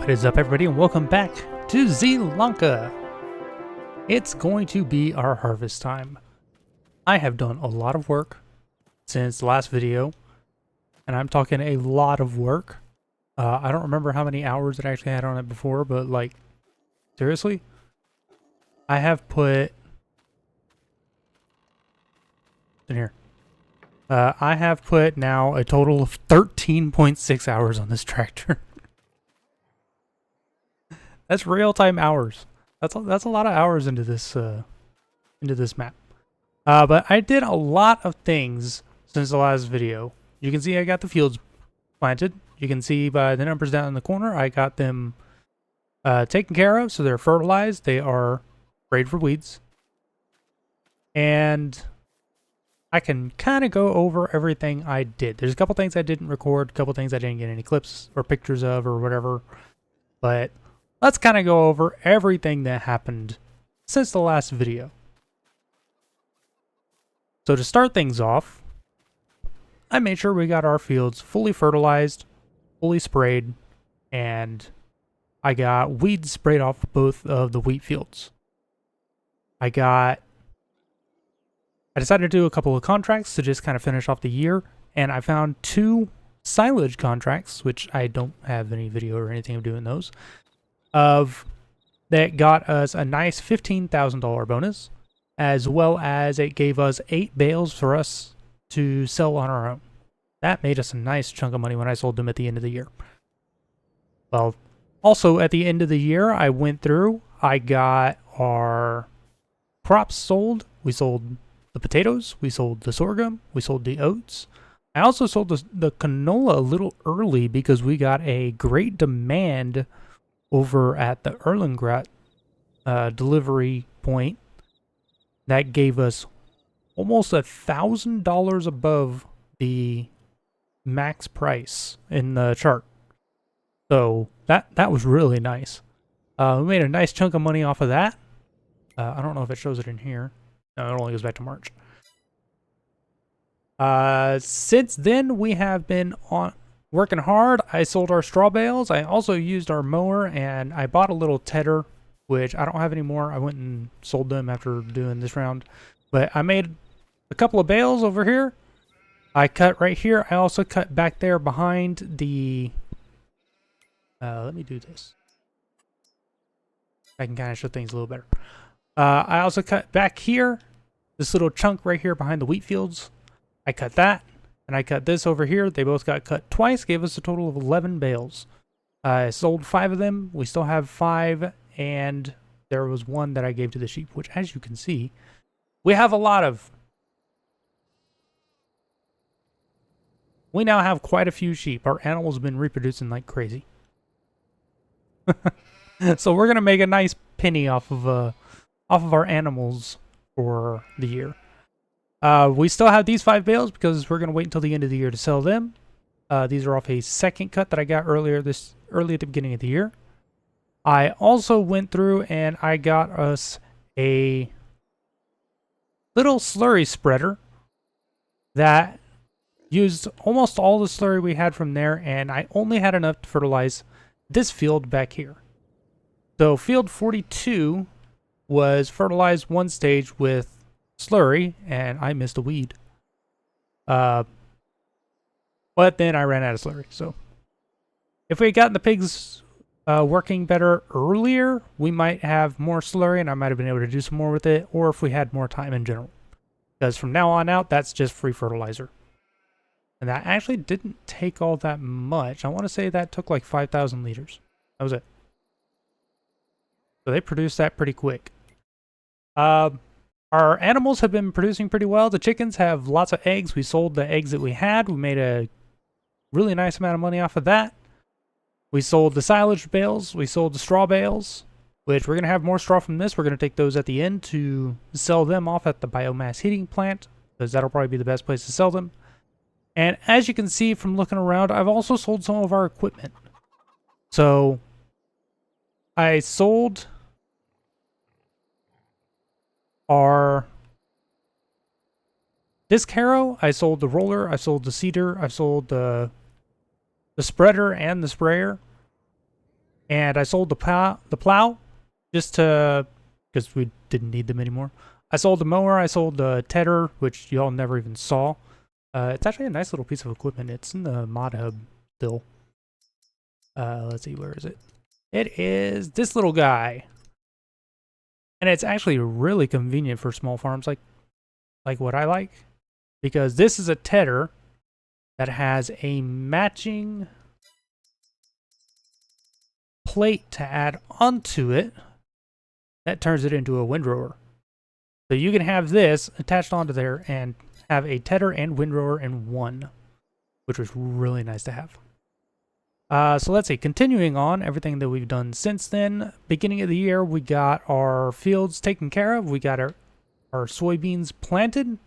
What is up, everybody, and welcome back to Zielonka. It's going to be our harvest time. I have done a lot of work since the last video, and I'm talking a lot of work. I don't remember how many hours I actually had on it before, but like, seriously, I have put in here. I have put now a total of 13.6 hours on this tractor. That's real-time hours. That's a lot of hours into this map. But I did a lot of things since the last video. You can see I got the fields planted. You can see by the numbers down in the corner, I got them taken care of, so they're fertilized. They are sprayed for weeds. And I can kind of go over everything I did. There's a couple things I didn't record, a couple things I didn't get any clips or pictures of or whatever. But let's kind of go over everything that happened since the last video. So to start things off, I made sure we got our fields fully fertilized, fully sprayed, and I got weeds sprayed off both of the wheat fields. I decided to do a couple of contracts to just kind of finish off the year, and I found 2 silage contracts, which I don't have any video or anything of doing those, that got us a nice $15,000 bonus, as well as it gave us 8 bales for us to sell on our own. That made us a nice chunk of money when I sold them at the end of the year. Well, also at the end of the year, I went through, I got our crops sold. We sold the potatoes, we sold the sorghum, we sold the oats. I also sold the canola a little early because we got a great demand over at the Erlengrat delivery point that gave us almost $1,000 above the max price in the chart. So that was really nice. We made a nice chunk of money off of that. I don't know if it shows it in here. No, it only goes back to March. Since then, we have been working hard. I sold our straw bales. I also used our mower, and I bought a little tedder, which I don't have anymore. I went and sold them after doing this round. But I made a couple of bales over here. I cut right here. I also cut back there behind the... let me do this. I can kind of show things a little better. I also cut back here, this little chunk right here behind the wheat fields. I cut that, and I cut this over here. They both got cut twice, gave us a total of 11 bales. I sold 5 of them. We still have 5, and there was 1 that I gave to the sheep, which, as you can see, we have a lot of. We now have quite a few sheep. Our animals have been reproducing like crazy. So we're going to make a nice penny off of our animals for the year. We still have these 5 bales because we're going to wait until the end of the year to sell them. These are off a second cut that I got early at the beginning of the year. I also went through and I got us a little slurry spreader that used almost all the slurry we had from there, and I only had enough to fertilize this field back here. So field 42 was fertilized 1 stage with slurry, and I missed a weed. But then I ran out of slurry. So if we had gotten the pigs working better earlier, we might have more slurry, and I might have been able to do some more with it, or if we had more time in general. Because from now on out, that's just free fertilizer. And that actually didn't take all that much. I want to say that took like 5,000 liters. That was it. So they produced that pretty quick. Our animals have been producing pretty well. The chickens have lots of eggs. We sold the eggs that we had. We made a really nice amount of money off of that. We sold the silage bales. We sold the straw bales, which we're going to have more straw from this. We're going to take those at the end to sell them off at the biomass heating plant, because that'll probably be the best place to sell them. And as you can see from looking around, I've also sold some of our equipment. So I sold our disc harrow, I sold the roller, I sold the seeder, I sold the spreader and the sprayer. And I sold the plow just to, because we didn't need them anymore. I sold the mower, I sold the tedder, which y'all never even saw. It's actually a nice little piece of equipment. It's in the mod hub still. Let's see, where is it? It is this little guy. And it's actually really convenient for small farms like what I like. Because this is a tedder that has a matching plate to add onto it that turns it into a windrower. So you can have this attached onto there and have a tedder and windrower in one, which was really nice to have. So let's see, continuing on everything that we've done since then. Beginning of the year, we got our fields taken care of. We got our soybeans planted.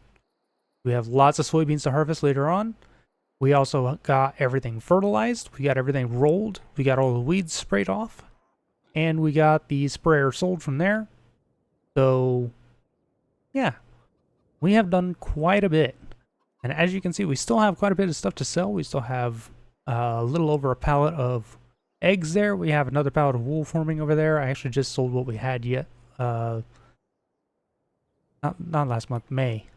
We have lots of soybeans to harvest later on. We also got everything fertilized. We got everything rolled. We got all the weeds sprayed off. And we got the sprayer sold from there. So, yeah, we have done quite a bit. And as you can see, we still have quite a bit of stuff to sell. We still have a little over a pallet of eggs there. We have another pallet of wool forming over there. I actually just sold what we had yet. Not last month, May.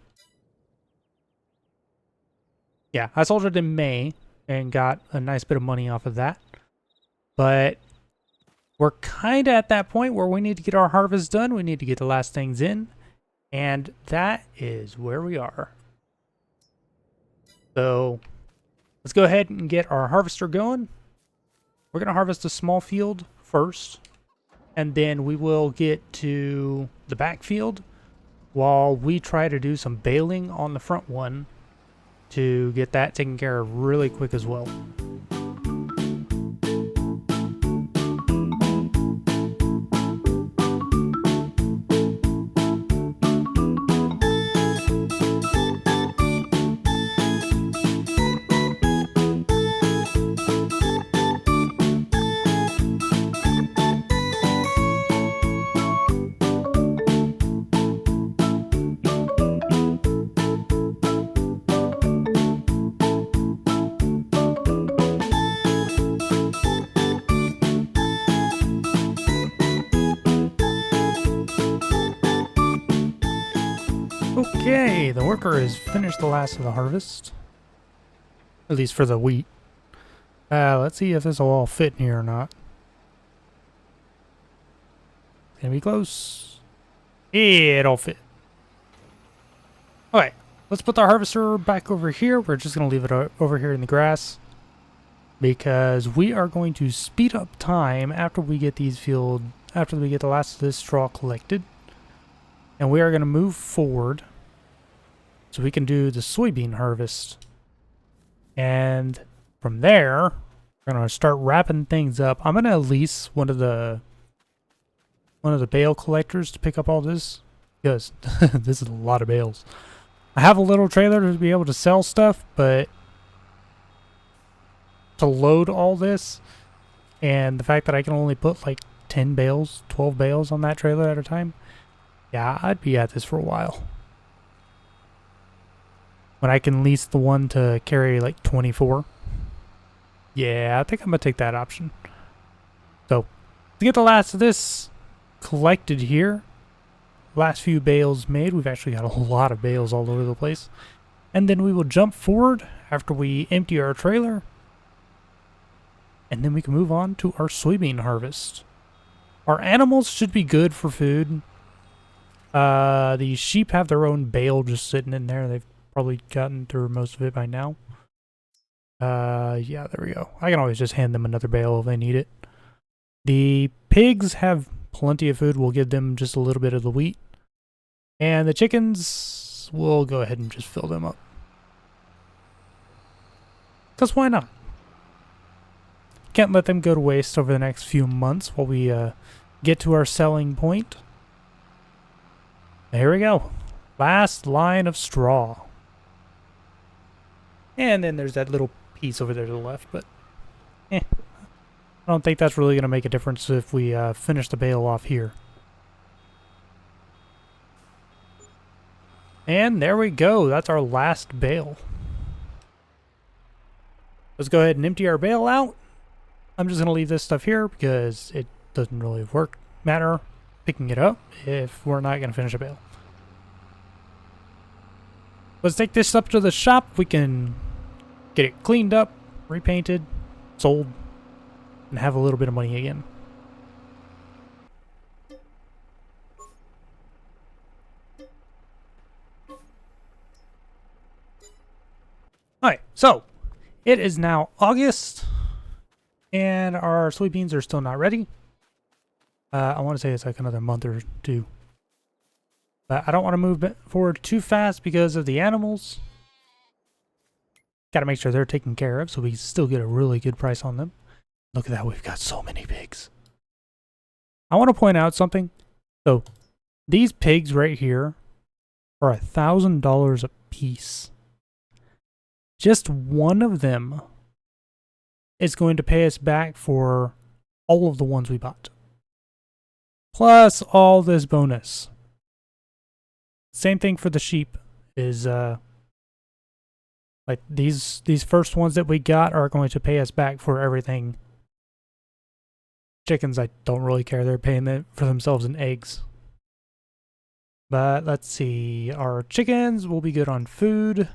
Yeah, I sold it in May and got a nice bit of money off of that. But we're kind of at that point where we need to get our harvest done. We need to get the last things in. And that is where we are. So let's go ahead and get our harvester going. We're going to harvest a small field first. And then we will get to the back field while we try to do some baling on the front one to get that taken care of really quick as well. Okay, the worker has finished the last of the harvest. At least for the wheat. Let's see if this will all fit in here or not. It's gonna be close. It'll fit. Alright, let's put the harvester back over here. We're just gonna leave it over here in the grass, because we are going to speed up time after we get after we get the last of this straw collected. And we are going to move forward so we can do the soybean harvest. And from there, we're going to start wrapping things up. I'm going to lease one of the bale collectors to pick up all this, because this is a lot of bales. I have a little trailer to be able to sell stuff, but to load all this, and the fact that I can only put like 10 bales, 12 bales on that trailer at a time, yeah, I'd be at this for a while. When I can lease the one to carry like 24. Yeah, I think I'm going to take that option. So, to get the last of this collected here, last few bales made, we've actually got a lot of bales all over the place. And then we will jump forward after we empty our trailer. And then we can move on to our soybean harvest. Our animals should be good for food. The sheep have their own bale just sitting in there. They've probably gotten through most of it by now. Yeah, there we go. I can always just hand them another bale if they need it. The pigs have plenty of food. We'll give them just a little bit of the wheat. And the chickens, we'll go ahead and just fill them up. Because why not? Can't let them go to waste over the next few months while we get to our selling point. There we go. Last line of straw. And then there's that little piece over there to the left, but I don't think that's really going to make a difference if we finish the bale off here. And there we go. That's our last bale. Let's go ahead and empty our bale out. I'm just going to leave this stuff here because it doesn't really matter picking it up if we're not going to finish a bale. Let's take this up to the shop. We can get it cleaned up, repainted, sold, and have a little bit of money again. Alright, so it is now August, and our soybeans are still not ready. I want to say it's like another month or two. But I don't want to move forward too fast because of the animals. Got to make sure they're taken care of so we still get a really good price on them. Look at that, we've got so many pigs. I want to point out something. So, these pigs right here are $1,000 a piece. Just one of them is going to pay us back for all of the ones we bought. Plus all this bonus. Same thing for the sheep is like these first ones that we got are going to pay us back for everything. Chickens, I don't really care. They're paying for themselves in eggs. But let's see. Our chickens will be good on food.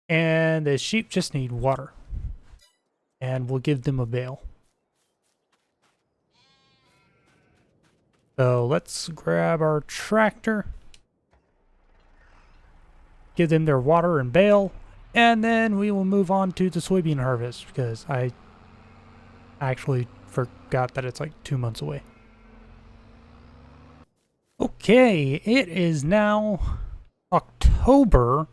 And the sheep just need water. And we'll give them a bale. So let's grab our tractor. Give them their water and bale. And then we will move on to the soybean harvest because I actually forgot that it's like 2 months away. Okay, it is now October,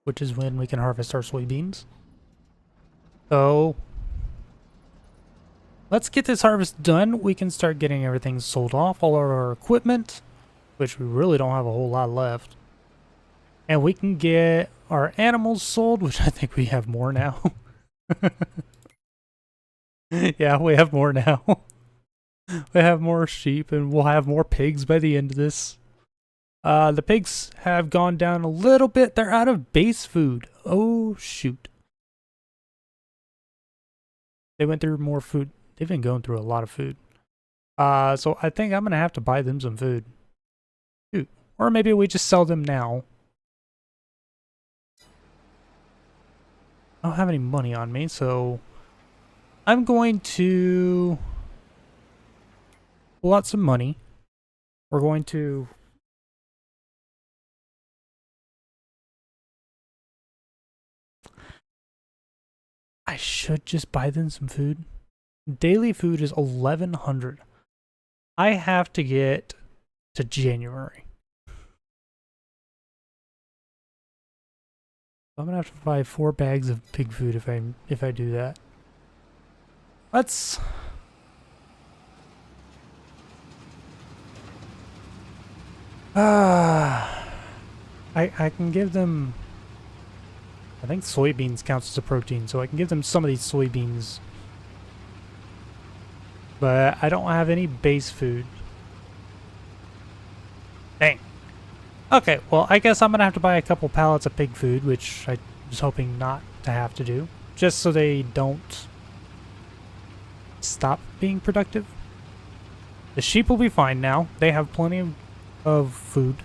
which is when we can harvest our soybeans. So let's get this harvest done. We can start getting everything sold off, all of our equipment, which we really don't have a whole lot left. And we can get our animals sold, which I think we have more now. Yeah, we have more now. We have more sheep, and we'll have more pigs by the end of this. The pigs have gone down a little bit. They're out of base food. Oh, shoot. They went through more food. They've been going through a lot of food. So I think I'm going to have to buy them some food. Shoot. Or maybe we just sell them now. I don't have any money on me, so I'm going to pull out some money. We're going to I should just buy them some food. Daily food is 1,100. I have to get to January. I'm gonna have to buy 4 bags of pig food if I do that. Let's I can give them, I think soybeans counts as a protein, so I can give them some of these soybeans. But I don't have any base food. Dang. Okay, well, I guess I'm going to have to buy a couple pallets of pig food, which I was hoping not to have to do. Just so they don't stop being productive. The sheep will be fine now. They have plenty of food.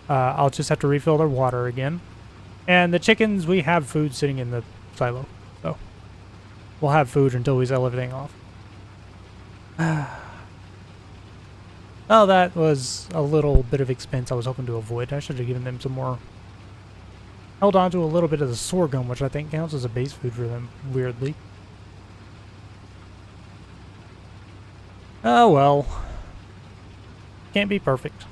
I'll just have to refill their water again. And the chickens, we have food sitting in the silo. So we'll have food until we sell everything off. Oh, that was a little bit of expense I was hoping to avoid. I should have given them some more. Held on to a little bit of the sorghum, which I think counts as a base food for them, weirdly. Oh well. Can't be perfect.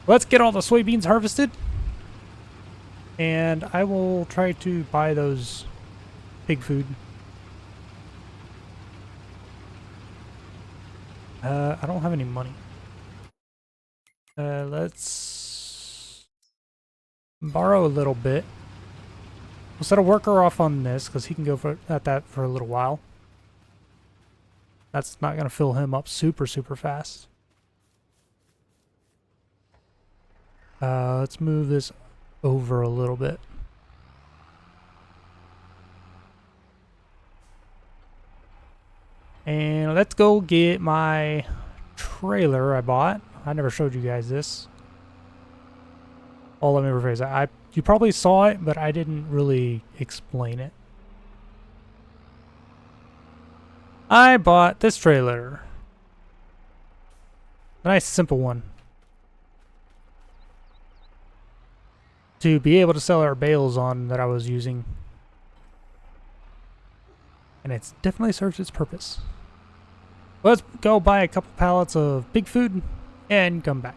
Let's get all the soybeans harvested. And I will try to buy those pig food. I don't have any money. Let's borrow a little bit. We'll set a worker off on this because he can go at that for a little while. That's not going to fill him up super fast. Let's move this over a little bit. And let's go get my trailer I bought. I never showed you guys this. Oh, let me rephrase that. You probably saw it, but I didn't really explain it. I bought this trailer. A nice simple one. To be able to sell our bales on that I was using. And it's definitely serves its purpose. Let's go buy a couple pallets of pig food and come back.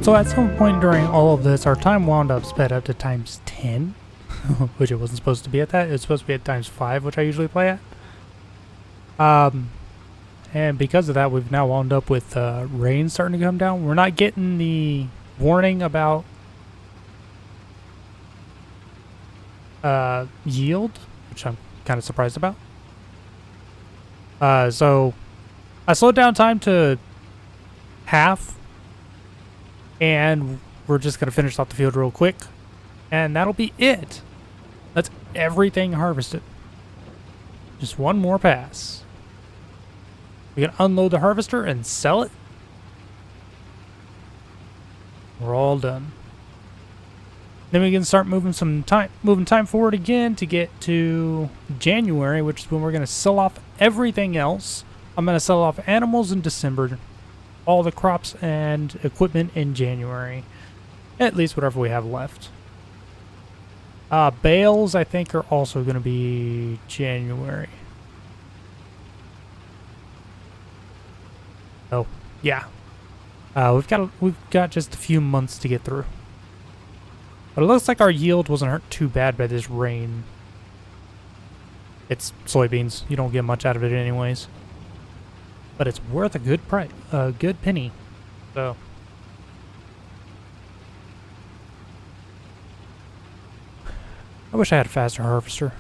So at some point during all of this, our time wound up sped up to times 10, which it wasn't supposed to be at that. It was supposed to be at times 5, which I usually play at. And because of that, we've now wound up with rain starting to come down. We're not getting the warning about yield, which I'm kind of surprised about. So I slowed down time to half. And we're just going to finish off the field real quick. And that'll be it. That's everything harvested. Just one more pass. We can unload the harvester and sell it. We're all done. Then we can start moving time forward again to get to January, which is when we're going to sell off everything else. I'm going to sell off animals in December. All the crops and equipment in January. At least whatever we have left. Bales, I think, are also going to be January. Oh, yeah. We've got just a few months to get through. But it looks like our yield wasn't hurt too bad by this rain. It's soybeans. You don't get much out of it anyways. But it's worth a good price, a good penny. So I wish I had a faster harvester.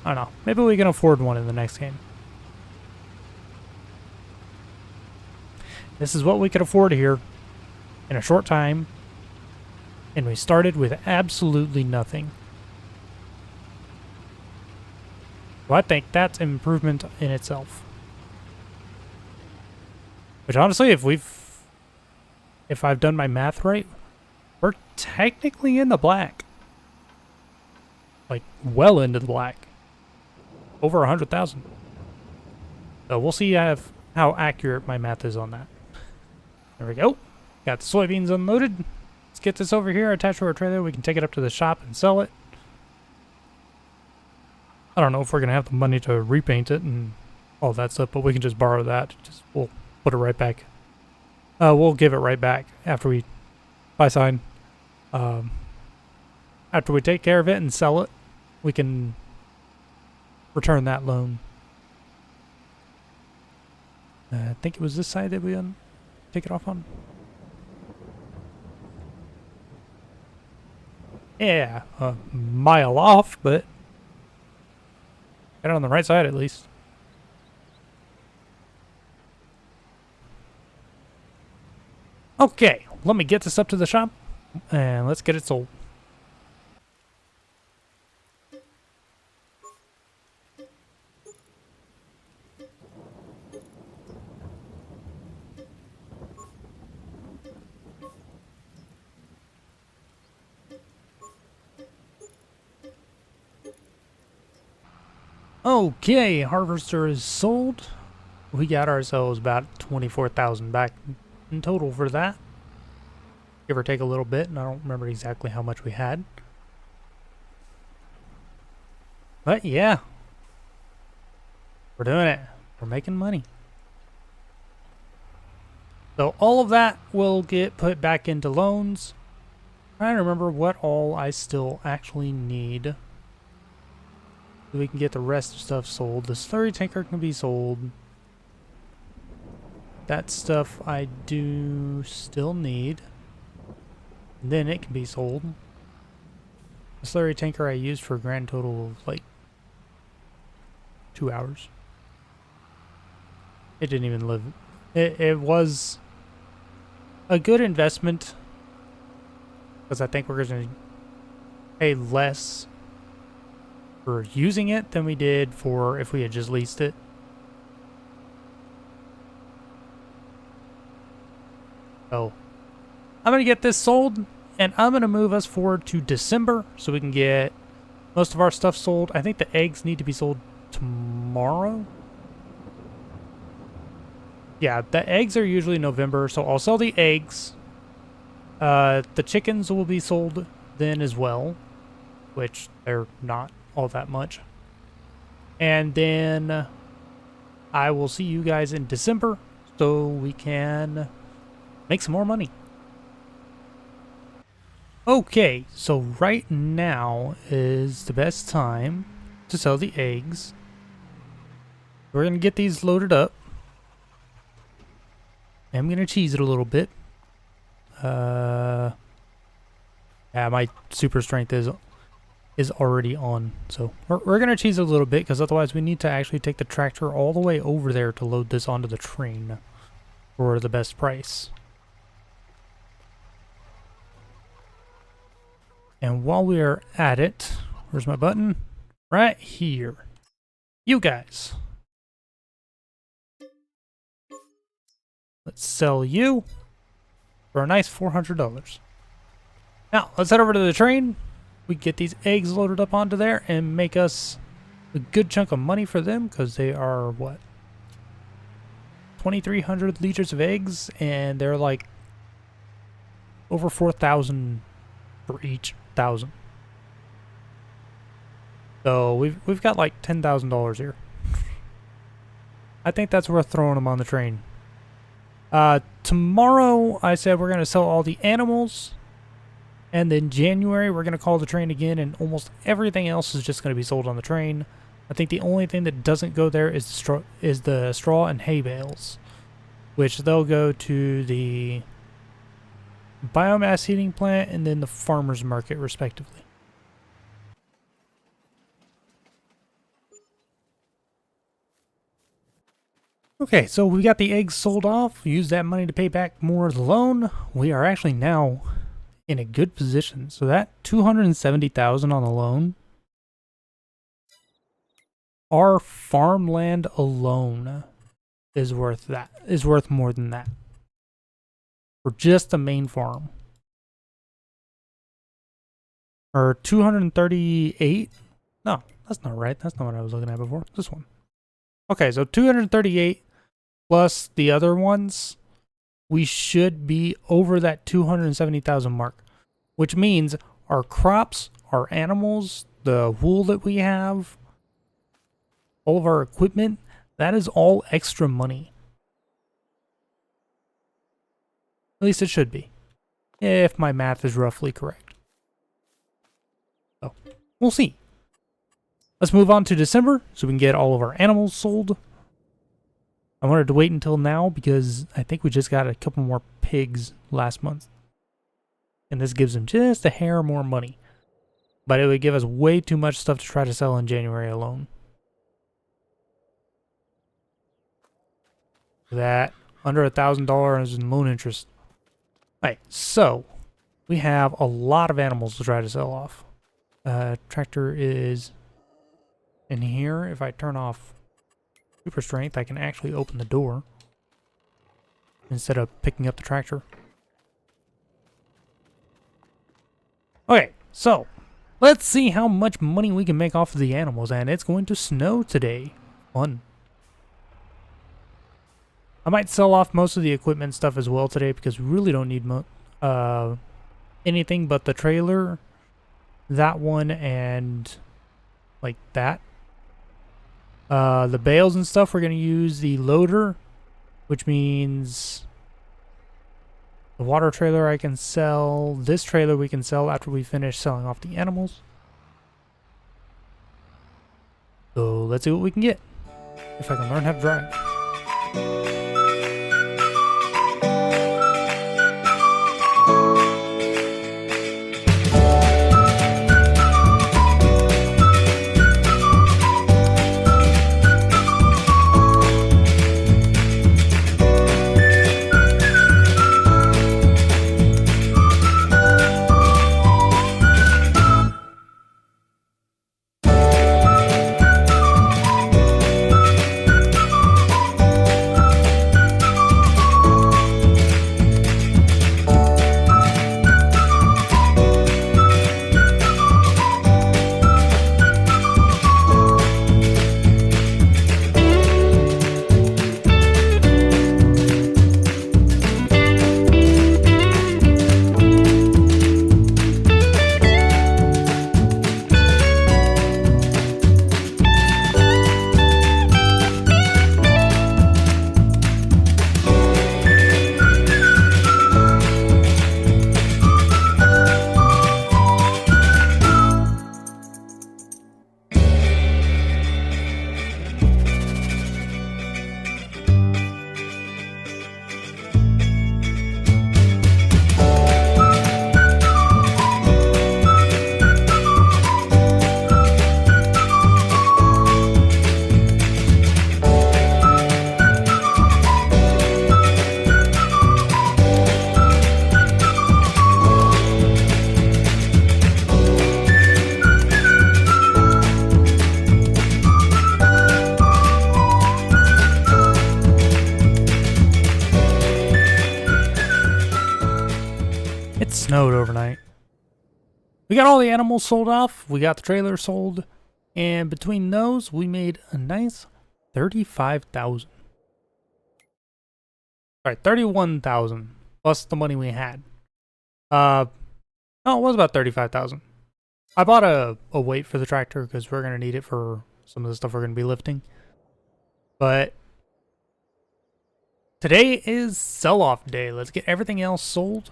I don't know. Maybe we can afford one in the next game. This is what we could afford here in a short time, and we started with absolutely nothing. So I think that's improvement in itself. Which honestly, if I've done my math right, we're technically in the black. Like, well into the black. Over 100,000. So we'll see how accurate my math is on that. There we go. Got the soybeans unloaded. Let's get this over here, attached to our trailer. We can take it up to the shop and sell it. I don't know if we're going to have the money to repaint it and all that stuff, but we can just borrow that. We'll put it right back. We'll give it right back after we buy sign. After we take care of it and sell it, we can return that loan. I think it was this side that we take it off on. Yeah, a mile off, but got it on the right side at least. Okay, let me get this up to the shop and let's get it sold. Okay, harvester is sold. We got ourselves about 24,000 back in total for that. Give or take a little bit, and I don't remember exactly how much we had. But yeah, we're doing it. We're making money. So all of that will get put back into loans. I don't remember what all I still actually need. So we can get the rest of stuff sold. The slurry tanker can be sold. That stuff I do still need. And then it can be sold. The slurry tanker I used for a grand total of like 2 hours. It didn't even live. It was a good investment because I think we're going to pay less for using it than we did for if we had just leased it. So I'm going to get this sold, and I'm going to move us forward to December so we can get most of our stuff sold. I think the eggs need to be sold tomorrow. Yeah, the eggs are usually November, so I'll sell the eggs. The chickens will be sold then as well, which they're not all that much. And then I will see you guys in December so we can make some more money. Okay, so right now is the best time to sell the eggs. We're going to get these loaded up. I'm going to cheese it a little bit. Yeah, my super strength is already on. So we're going to cheese it a little bit because otherwise we need to actually take the tractor all the way over there to load this onto the train for the best price. And while we are at it, where's my button? Right here. You guys. Let's sell you for a nice $400. Now, let's head over to the train. We get these eggs loaded up onto there and make us a good chunk of money for them because they are, what? 2,300 liters of eggs, and they're like over 4,000 for each 1,000. So we've got like $10,000 here. I think that's worth throwing them on the train. Tomorrow I said we're going to sell all the animals, and then January we're going to call the train again, and almost everything else is just going to be sold on the train. I think the only thing that doesn't go there is the straw and hay bales, which they'll go to the biomass heating plant and then the farmer's market respectively. Okay, so we got the eggs sold off. Use that money to pay back more of the loan. We are actually now in a good position. So that 270,000 on the loan, our farmland alone is worth that. Is worth more than that for just the main farm. Or 238. No, that's not right. That's not what I was looking at before. This one. Okay, so 238 plus the other ones, we should be over that 270,000 mark, which means our crops, our animals, the wool that we have, all of our equipment, that is all extra money. At least it should be, if my math is roughly correct. So, we'll see. Let's move on to December so we can get all of our animals sold. I wanted to wait until now because I think we just got a couple more pigs last month. And this gives them just a hair more money. But it would give us way too much stuff to try to sell in January alone. That under $1,000 in loan interest. Alright, so we have a lot of animals to try to sell off. Tractor is in here. If I turn off super strength, I can actually open the door instead of picking up the tractor. Okay, so let's see how much money we can make off of the animals, and it's going to snow today. Fun. I might sell off most of the equipment stuff as well today because we really don't need anything but the trailer, that one, and like that. The bales and stuff, we're going to use the loader, which means the water trailer I can sell. This trailer we can sell after we finish selling off the animals. So let's see what we can get. If I can learn how to drive. It snowed overnight. We got all the animals sold off. We got the trailer sold. And between those, we made a nice 35,000. Sorry, 31,000 plus the money we had. No, it was about 35,000. I bought a weight for the tractor because we're going to need it for some of the stuff we're going to be lifting. But today is sell-off day. Let's get everything else sold.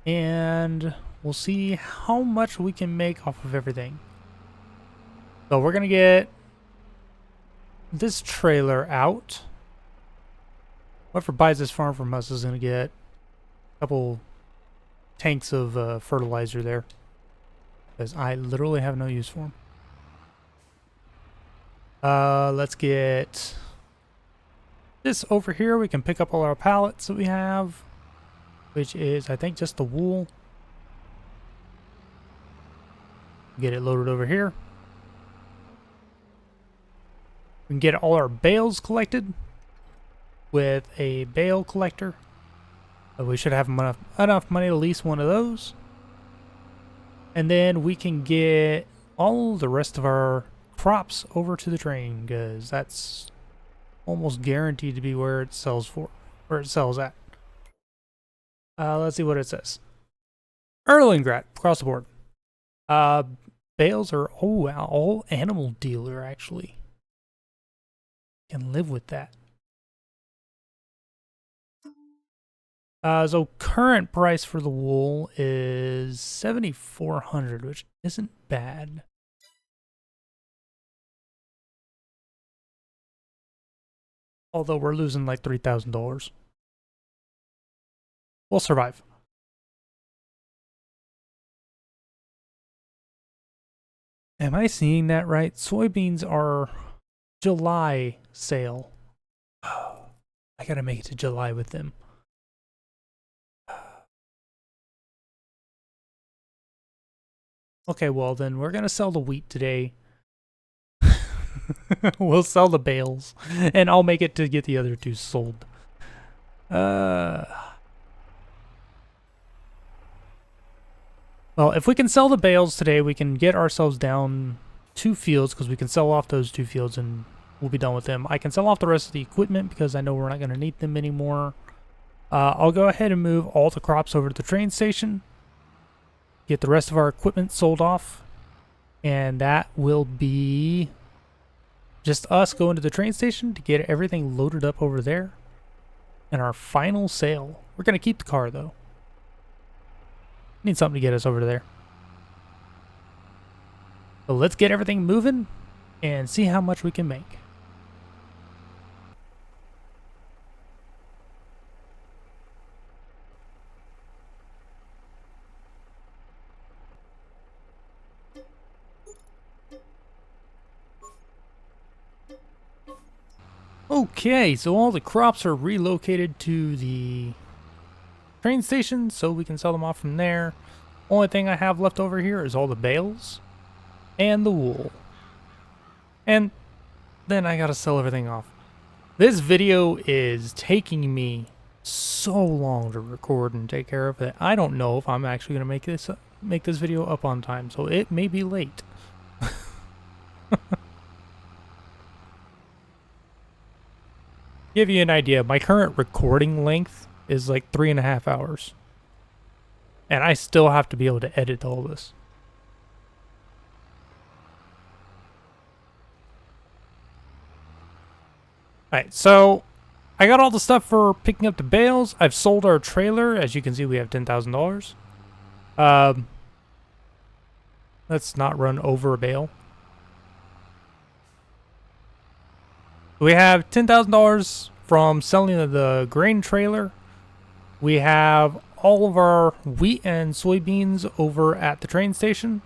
And we'll see how much we can make off of everything. So we're going to get this trailer out. Whoever buys this farm from us is going to get a couple tanks of fertilizer there. Because I literally have no use for them. Let's get This over here, we can pick up all our pallets that we have, which is, I think, just the wool. Get it loaded over here. We can get all our bales collected with a bale collector. So we should have enough money to lease one of those. And then we can get all the rest of our crops over to the train, because that's almost guaranteed to be where it sells for, where it sells at. Let's see what it says. Erlingrat, across the board. Bales are, oh wow, all animal dealer actually. Can live with that. So current price for the wool is 7,400, which isn't bad. Although we're losing like $3,000. We'll survive. Am I seeing that right? Soybeans are July sale. I gotta make it to July with them. Okay, well then we're gonna sell the wheat today. We'll sell the bales, and I'll make it to get the other two sold. Well, if we can sell the bales today, we can get ourselves down 2 fields, because we can sell off those 2 fields and we'll be done with them. I can sell off the rest of the equipment because I know we're not going to need them anymore. I'll go ahead and move all the crops over to the train station. Get the rest of our equipment sold off. And that will be just us going to the train station to get everything loaded up over there. And our final sale. We're going to keep the car though. Need something to get us over there. So let's get everything moving and see how much we can make. Okay, so all the crops are relocated to the train station, so we can sell them off from there. Only thing I have left over here is all the bales and the wool. And then I gotta sell everything off. This video is taking me so long to record and take care of that I don't know if I'm actually gonna make this video up on time, so it may be late. Give you an idea, my current recording length is like 3.5 hours. And I still have to be able to edit all this. Alright, so I got all the stuff for picking up the bales. I've sold our trailer. As you can see, we have $10,000. Let's not run over a bale. We have $10,000 from selling the grain trailer. We have all of our wheat and soybeans over at the train station.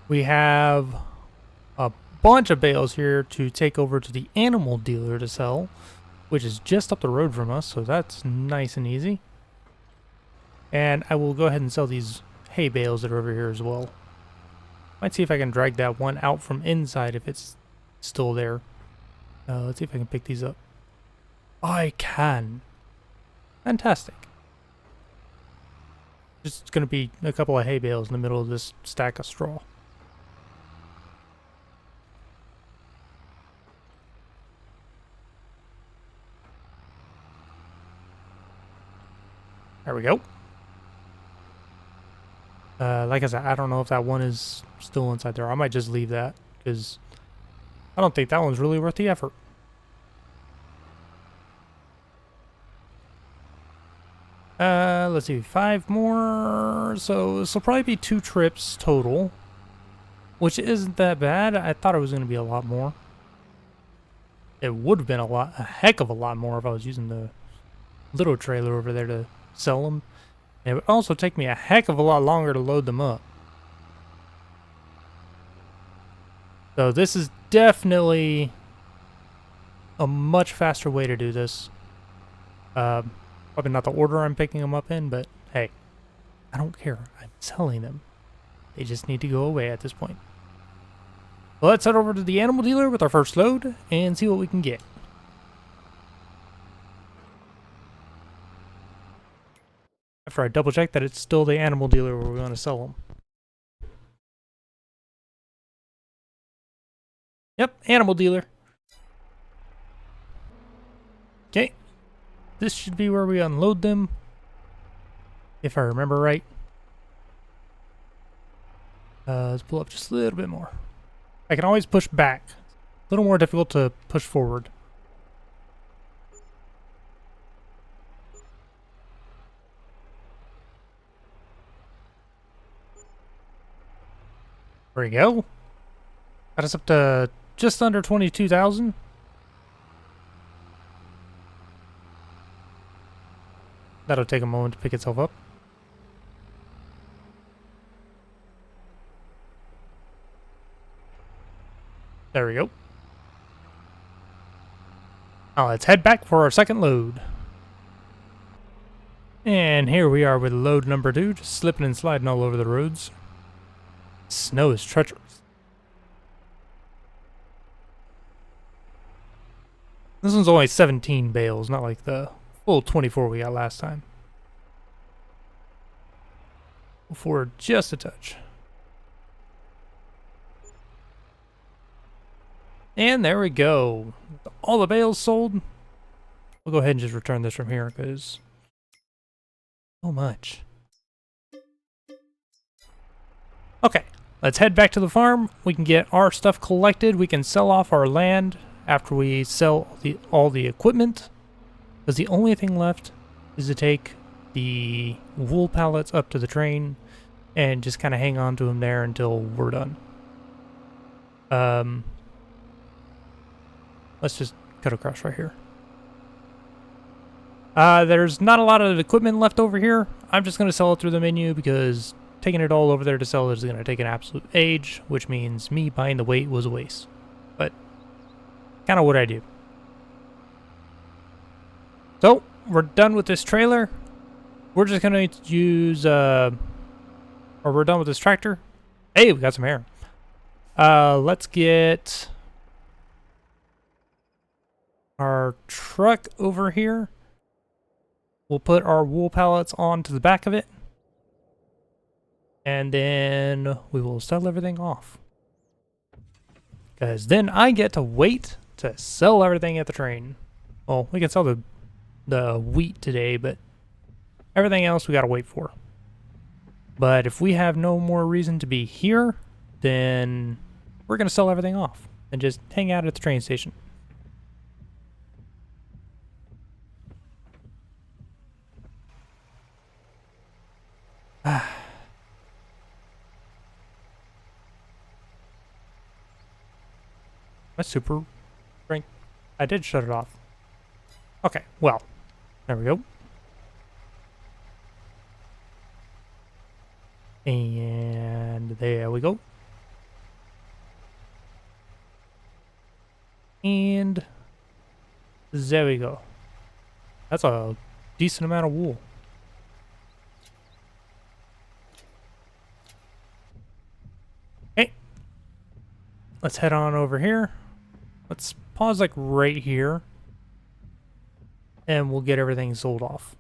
We have a bunch of bales here to take over to the animal dealer to sell, which is just up the road from us, so that's nice and easy. And I will go ahead and sell these hay bales that are over here as well. Might see if I can drag that one out from inside if it's still there. Let's see if I can pick these up. I can. Fantastic. Just gonna be a couple of hay bales in the middle of this stack of straw. There we go. Like I said, I don't know if that one is still inside there. I might just leave that, because I don't think that one's really worth the effort. Let's see, 5 more. So this will probably be 2 trips total, which isn't that bad. I thought it was going to be a lot more. It would have been a heck of a lot more if I was using the little trailer over there to sell them. It would also take me a heck of a lot longer to load them up. So this is definitely a much faster way to do this. Probably not the order I'm picking them up in, but hey, I don't care. I'm selling them. They just need to go away at this point. Well, let's head over to the animal dealer with our first load and see what we can get. After I double check that it's still the animal dealer where we want to sell them. Yep, animal dealer. Okay. This should be where we unload them. If I remember right. Let's pull up just a little bit more. I can always push back. A little more difficult to push forward. There we go. Got us up to just under 22,000. That'll take a moment to pick itself up. There we go. Now let's head back for our second load. And here we are with load number 2, just slipping and sliding all over the roads. Snow is treacherous. This one's only 17 bales, not like the full 24 we got last time. We'll forward just a touch. And there we go. All the bales sold. We'll go ahead and just return this from here because so much. Okay, let's head back to the farm. We can get our stuff collected. We can sell off our land after we sell all the equipment. Because the only thing left is to take the wool pallets up to the train and just kind of hang on to them there until we're done. Let's just cut across right here. There's not a lot of equipment left over here. I'm just going to sell it through the menu because taking it all over there to sell is going to take an absolute age, which means me buying the weight was a waste. But kind of what I do. So, we're done with this trailer. We're just going to use, or we're done with this tractor. Hey, we got some air. Let's get our truck over here. We'll put our wool pallets onto the back of it. And then we will sell everything off. Because then I get to wait to sell everything at the train. Well, we can sell the wheat today, but everything else we gotta wait for. But if we have no more reason to be here, then we're gonna sell everything off and just hang out at the train station. My super drink. I did shut it off. Okay, well, there we go. And there we go. And there we go. That's a decent amount of wool. Okay. Let's head on over here. Let's pause like right here. And we'll get everything sold off.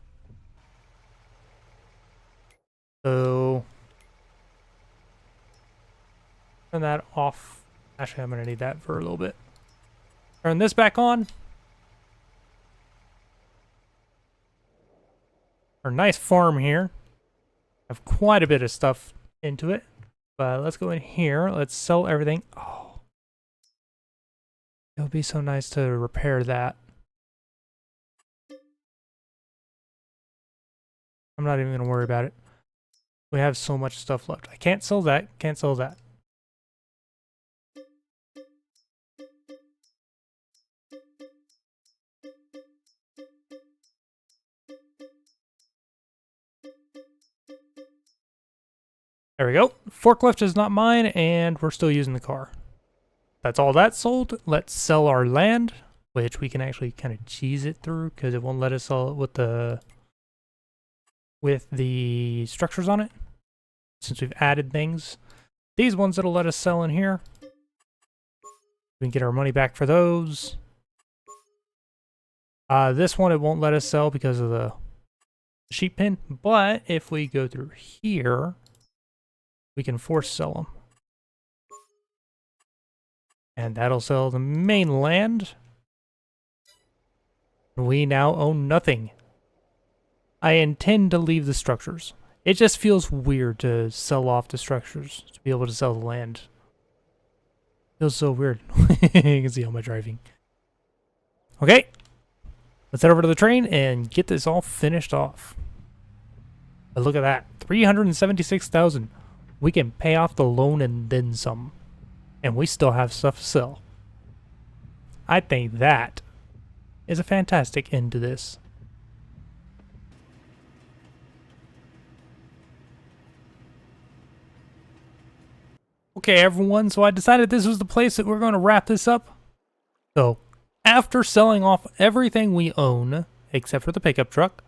So turn that off. Actually, I'm going to need that for a little bit. Turn this back on. Our nice farm here. Have quite a bit of stuff into it. But let's go in here. Let's sell everything. Oh. It would be so nice to repair that. I'm not even going to worry about it. We have so much stuff left. I can't sell that. Can't sell that. There we go. Forklift is not mine, and we're still using the car. That's all that sold. Let's sell our land. which we can actually kind of cheese it through because it won't let us sell it with the structures on it, since we've added things. These ones that'll let us sell in here, we can get our money back for those. This one, it won't let us sell because of the sheep pen, but if we go through here, we can force sell them. And that'll sell the main land. We now own nothing. I intend to leave the structures. It just feels weird to sell off the structures to be able to sell the land. Feels so weird. You can see how much driving. Okay. Let's head over to the train and get this all finished off. But look at that. 376,000. We can pay off the loan and then some. And we still have stuff to sell. I think that is a fantastic end to this. Okay, everyone, so I decided this was the place that we're going to wrap this up. So, after selling off everything we own, except for the pickup truck,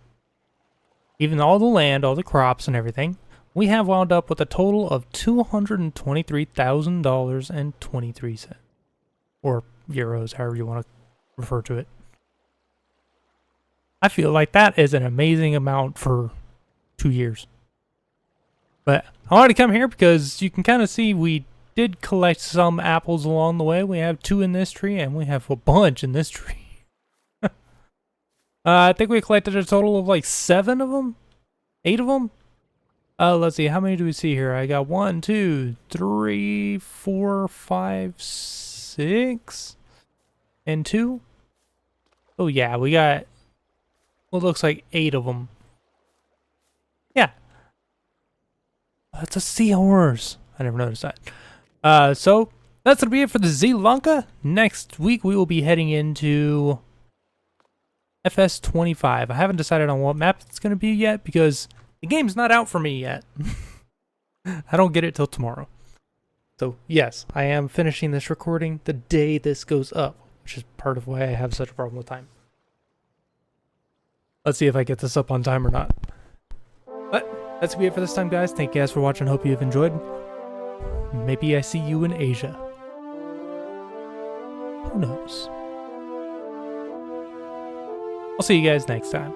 even all the land, all the crops and everything, we have wound up with a total of $223,000.23. Or euros, however you want to refer to it. I feel like that is an amazing amount for 2 years. But I wanted to come here because you can kind of see we did collect some apples along the way. We have 2 in this tree and we have a bunch in this tree. I think we collected a total of like 7 of them? 8 of them? Let's see, how many do we see here? I got 1, 2, 3, 4, 5, 6, and 2. Oh yeah, we got what looks like 8 of them. Yeah. That's a seahorse. I never noticed that. So that's gonna be it for the Zielonka. Next week we will be heading into FS25. I haven't decided on what map it's gonna be yet because the game's not out for me yet. I don't get it till tomorrow. So yes, I am finishing this recording the day this goes up, which is part of why I have such a problem with time. Let's see if I get this up on time or not. But that's gonna be it for this time, guys. Thank you guys for watching. Hope you've enjoyed. Maybe I see you in Asia. Who knows? I'll see you guys next time.